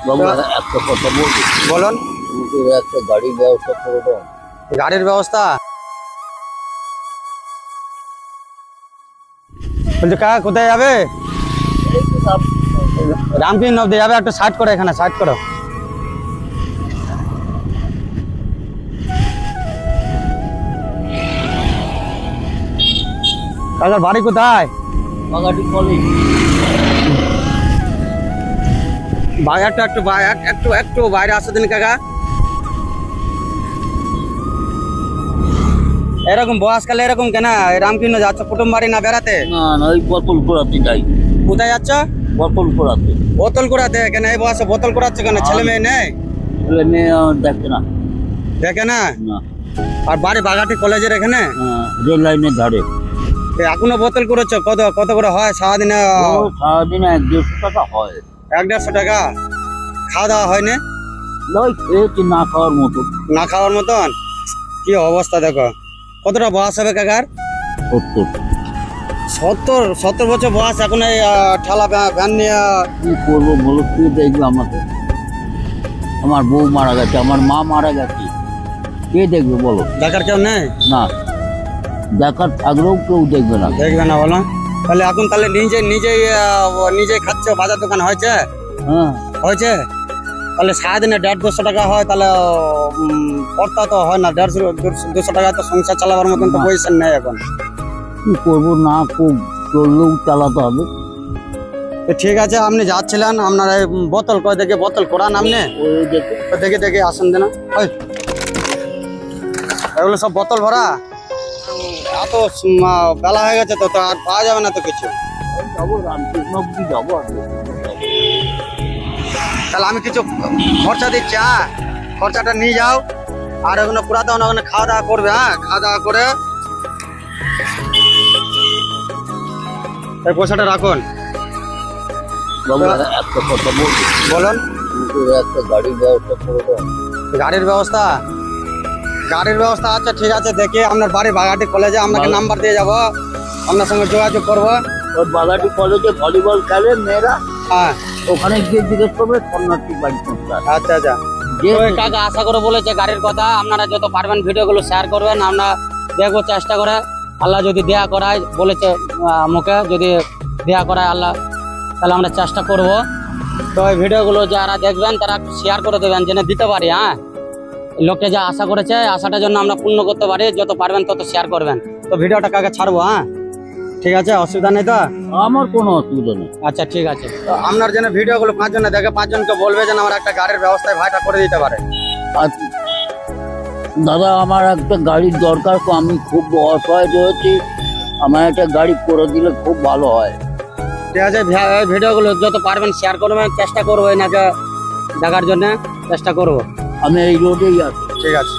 বাবু একটা কথা বলছি। বলুন। একটা গাড়ির ব্যবস্থা করে দাও। গাড়ির ব্যবস্থা বলছি, কাকা কোথায় যাবে? রামকৃষ্ণ অব্দি যাবে, একটু সাইড করো, এখানে সাইড করো। কাকার বাড়ি কোথায়? বাগাটি কলেজ। একটু বাইরে আসো দিন কাকা। এরকম বয়সকালে এরকম কেন? রামকৃষ্ণ যাচ্ছ কুটুম বাড়ি না বেড়াতে? না না, ওই বোতল কুড়াতে যাই। কোথায় যাচ্ছ? বোতল কুড়াতে। বোতল কুড়াতে? কেন এই বয়সে বোতল কুড়াচ্ছ কেন? ছেলে মেয়ে নেই? ছেলে মেয়ে দেখে না। দেখে না? না। আর বাড়ি বাগাটি কলেজের এখানে? রেল লাইনের ধারে। এখনো বোতল কুড়াচ্ছ? কত করে হয় সারাদিনে? সারাদিনে 1-150 টাকা হয়। 1-150 টাকা? খাওয়া দাওয়া হয় না? ওই খেয়েছি না খাওয়ার মতো। না খাওয়ার মতন? কি অবস্থা দেখো। কতটা বয়স হবে কাকার? 70 বছর বয়স, এখন এই ঠেলা ভ্যান নিয়ে কি করবো বলো? তুই দেখবে আমাকে? আমার বউ মারা গেছে, আমার মা মারা গেছে, কে দেখবে বলো? দেখার কেউ নেই? না, দেখার থাকলেও কেউ দেখবে না। দেখবে না বলো? তাহলে এখন তাহলে নিজেই খাচ্ছ? বাজার দোকান হয়েছে? হ্যাঁ হয়েছে। তাহলে সারাদিনে 150-200 টাকা হয়, তাহলে পড়তা তো হয় না। 150-200 টাকা তো সংসার চালাবার মতন তো পয়সা নেই এখন। কি করবো? না খুব চললেও চালাতে হবে। তো ঠিক আছে, আপনি যাচ্ছিলেন, আপনার এই বোতল কয় দেখে বোতল করান আপনি? ওই দেখে দেখে আসেন দেন। এগুলো সব বোতল ভরা। এত বেলা হয়ে গেছে তো আর পাওয়া যাবে না তো কিছু। যাবো রামকৃষ্ণ অব্দি যাবো। তাহলে আমি কিছু খরচা দিচ্ছি, খরচাটা নিয়ে যাও। আর ওখানে পুরাতে ওখানে খাওয়া দাওয়া করবে। খাওয়া দাওয়া করে এই পয়সাটা রাখুন। বাবু একটা কথা বলছি। বলুন। একটা গাড়ির ব্যবস্থা করে দাও। গাড়ির ব্যবস্থা? আচ্ছা ঠিক আছে, দেখি আপনার বাড়ি বাগাটি কলেজে, আপনাকে নাম্বার দিয়ে যাবো, আপনার সঙ্গে যোগাযোগ করবো। ওই বাগাটি কলেজে ভলিবল খেলে মেয়েরা, হ্যাঁ ওখানে গিয়ে জিজ্ঞেস করবে কন্যাটি বাড়ি কোনটা। আচ্ছা আচ্ছা। কাকা আশা করে বলেছে গাড়ির কথা, আপনারা যত পারবেন ভিডিওগুলো শেয়ার করবেন। আমরা দেখবো চেষ্টা করে, আল্লাহ যদি দেয়া করায়, বলেছে মুখে, যদি দেয়া করায় আল্লাহ, তাহলে আমরা চেষ্টা করব। তো এই ভিডিওগুলো যারা দেখবেন তারা শেয়ার করে দেবেন, যেন দিতে পারি। লোকটা যা আশা করেছে, আশাটার জন্য আমরা পূর্ণ করতে পারি। যত পারবেন তত শেয়ার করবেন। তো ভিডিওটা কাকে ছাড়বো? ঠিক আছে, অসুবিধা নেই তো? আমার কোনো অসুবিধা নেই। আচ্ছা ঠিক আছে। তো আপনার যেন ভিডিওগুলো 5 জনে দেখে, 5 জনকে বলবে যেন আমার একটা গাড়ির ব্যবস্থায় ভাইটা করে দিতে পারে। আচ্ছা দাদা, আমার একটা গাড়ির দরকার, আমি খুব অসহায় রয়েছি, আমার একটা গাড়ি করে দিলে খুব ভালো হয়। ঠিক আছে, ভিডিওগুলো যত পারবেন শেয়ার করবেন, চেষ্টা করবো এনাকে দেখার জন্য চেষ্টা করবো। আমি এই রোডেই আছি। ঠিক আছে।